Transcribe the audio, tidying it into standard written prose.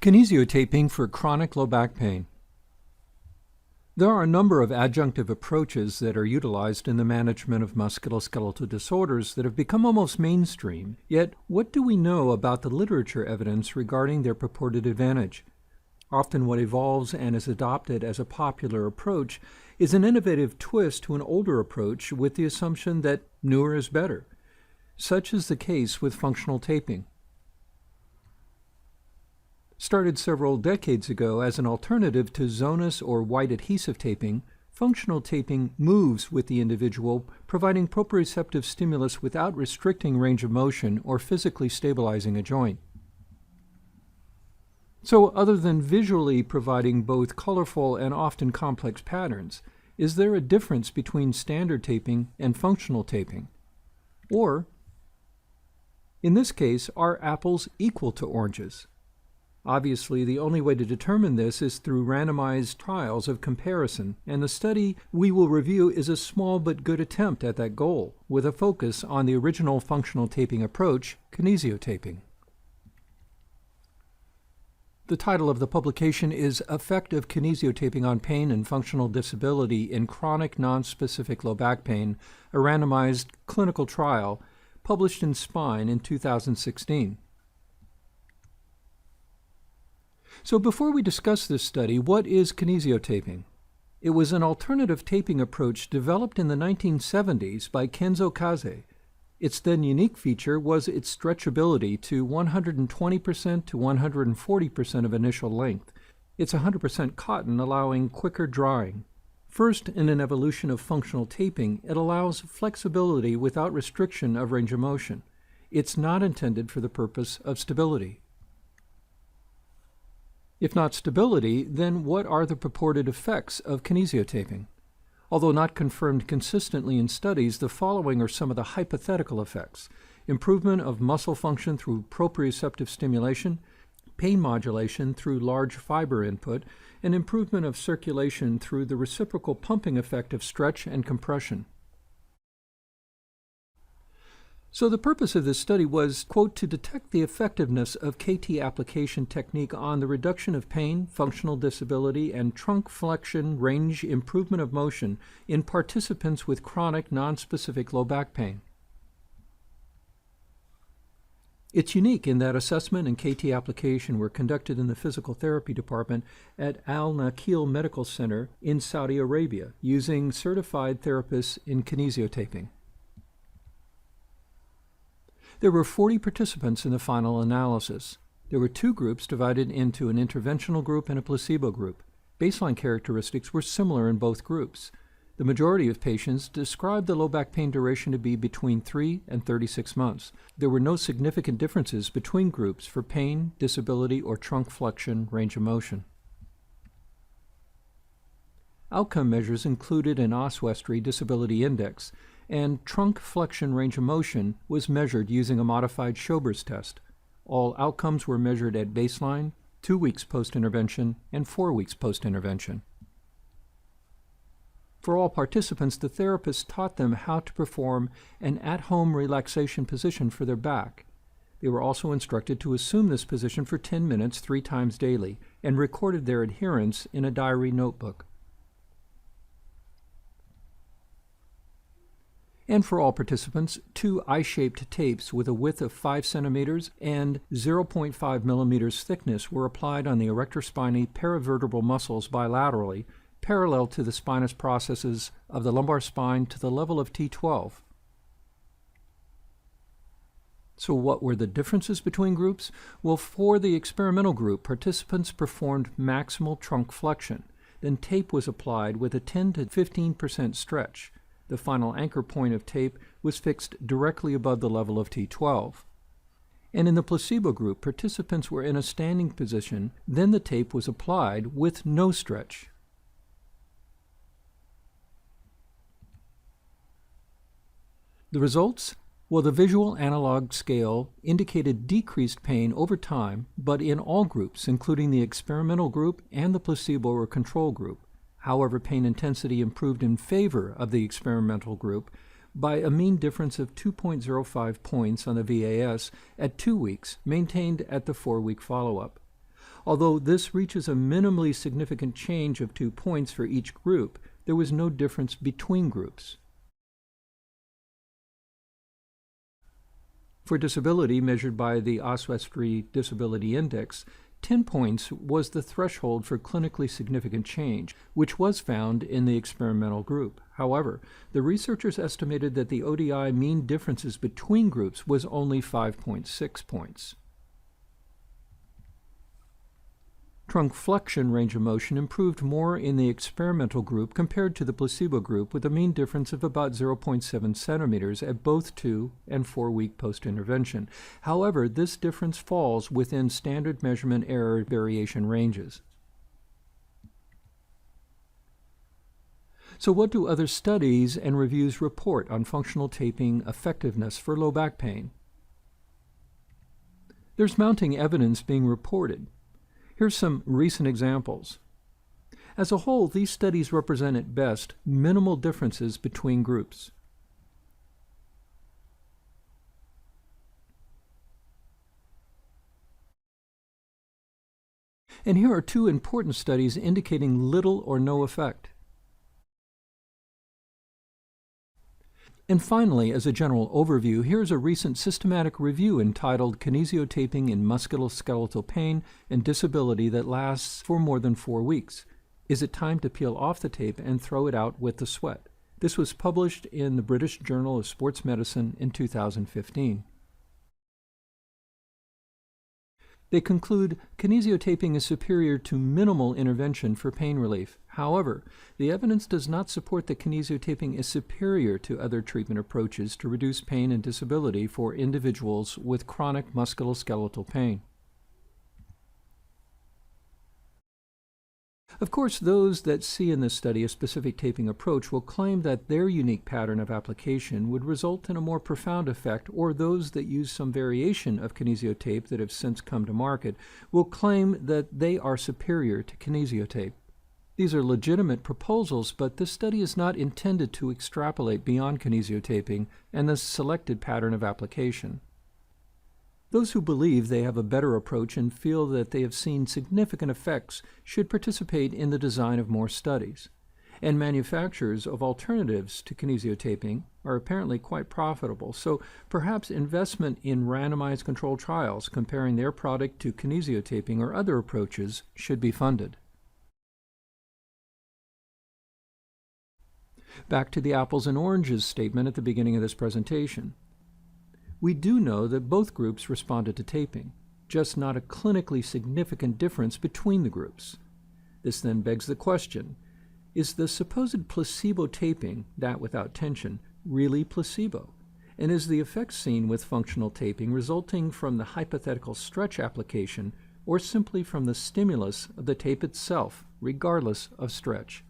Kinesiotaping for chronic low back pain. There are a number of adjunctive approaches that are utilized in the management of musculoskeletal disorders that have become almost mainstream. Yet, what do we know about the literature evidence regarding their purported advantage? Often what evolves and is adopted as a popular approach is an innovative twist to an older approach with the assumption that newer is better. Such is the case with functional taping. Started several decades ago as an alternative to zonous or white adhesive taping, functional taping moves with the individual, providing proprioceptive stimulus without restricting range of motion or physically stabilizing a joint. So, other than visually providing both colorful and often complex patterns, is there a difference between standard taping and functional taping? Or, in this case, are apples equal to oranges? Obviously, the only way to determine this is through randomized trials of comparison, and the study we will review is a small but good attempt at that goal, with a focus on the original functional taping approach, kinesiotaping. The title of the publication is Effect of Kinesiotaping on Pain and Functional Disability in Chronic Non-Specific Low Back Pain, a randomized clinical trial, published in Spine in 2016. So before we discuss this study, what is kinesiotaping? It was an alternative taping approach developed in the 1970s by Kenzo Kaze. Its then unique feature was its stretchability to 120% to 140% of initial length. It's 100% cotton, allowing quicker drying. First, in an evolution of functional taping, it allows flexibility without restriction of range of motion. It's not intended for the purpose of stability. If not stability, then what are the purported effects of kinesiotaping? Although not confirmed consistently in studies, the following are some of the hypothetical effects: improvement of muscle function through proprioceptive stimulation, pain modulation through large fiber input, and improvement of circulation through the reciprocal pumping effect of stretch and compression. So the purpose of this study was, quote, to detect the effectiveness of KT application technique on the reduction of pain, functional disability, and trunk flexion range improvement of motion in participants with chronic non-specific low back pain. It's unique in that assessment and KT application were conducted in the physical therapy department at Al Nakil Medical Center in Saudi Arabia using certified therapists in kinesiotaping. There were 40 participants in the final analysis. There were two groups divided into an interventional group and a placebo group. Baseline characteristics were similar in both groups. The majority of patients described the low back pain duration to be between 3 and 36 months. There were no significant differences between groups for pain, disability, or trunk flexion range of motion. Outcome measures included an Oswestry Disability Index, and trunk flexion range of motion was measured using a modified Schober's test. All outcomes were measured at baseline, 2 weeks post-intervention, and 4 weeks post-intervention. For all participants, the therapist taught them how to perform an at-home relaxation position for their back. They were also instructed to assume this position for 10 minutes 3 times daily and recorded their adherence in a diary notebook. And for all participants, 2 eye-shaped tapes with a width of 5 centimeters and 0.5 millimeters thickness were applied on the erector spinae paravertebral muscles bilaterally, parallel to the spinous processes of the lumbar spine to the level of T12. So what were the differences between groups? Well, for the experimental group, participants performed maximal trunk flexion. Then tape was applied with a 10 to 15% stretch. The final anchor point of tape was fixed directly above the level of T12. And in the placebo group, participants were in a standing position, then the tape was applied with no stretch. The results? Well, the visual analog scale indicated decreased pain over time, but in all groups, including the experimental group and the placebo or control group. However, pain intensity improved in favor of the experimental group by a mean difference of 2.05 points on the VAS at 2 weeks, maintained at the 4-week follow-up. Although this reaches a minimally significant change of 2 points for each group, there was no difference between groups. For disability measured by the Oswestry Disability Index, 10 points was the threshold for clinically significant change, which was found in the experimental group. However, the researchers estimated that the ODI mean differences between groups was only 5.6 points. Trunk flexion range of motion improved more in the experimental group compared to the placebo group, with a mean difference of about 0.7 centimeters at both 2 and 4-week post-intervention. However, this difference falls within standard measurement error variation ranges. So what do other studies and reviews report on functional taping effectiveness for low back pain? There's mounting evidence being reported. Here's some recent examples. As a whole, these studies represent at best minimal differences between groups. And here are 2 important studies indicating little or no effect. And finally, as a general overview, here's a recent systematic review entitled Kinesiotaping in Musculoskeletal Pain and Disability that lasts for more than 4 weeks. Is it time to peel off the tape and throw it out with the sweat? This was published in the British Journal of Sports Medicine in 2015. They conclude kinesiotaping is superior to minimal intervention for pain relief. However, the evidence does not support that kinesiotaping is superior to other treatment approaches to reduce pain and disability for individuals with chronic musculoskeletal pain. Of course, those that see in this study a specific taping approach will claim that their unique pattern of application would result in a more profound effect, or those that use some variation of kinesiotape that have since come to market will claim that they are superior to kinesiotape. These are legitimate proposals, but this study is not intended to extrapolate beyond kinesiotaping and the selected pattern of application. Those who believe they have a better approach and feel that they have seen significant effects should participate in the design of more studies. And manufacturers of alternatives to kinesiotaping are apparently quite profitable, so perhaps investment in randomized controlled trials comparing their product to kinesiotaping or other approaches should be funded. Back to the apples and oranges statement at the beginning of this presentation. We do know that both groups responded to taping, just not a clinically significant difference between the groups. This then begs the question, is the supposed placebo taping, that without tension, really placebo? And is the effect seen with functional taping resulting from the hypothetical stretch application or simply from the stimulus of the tape itself, regardless of stretch?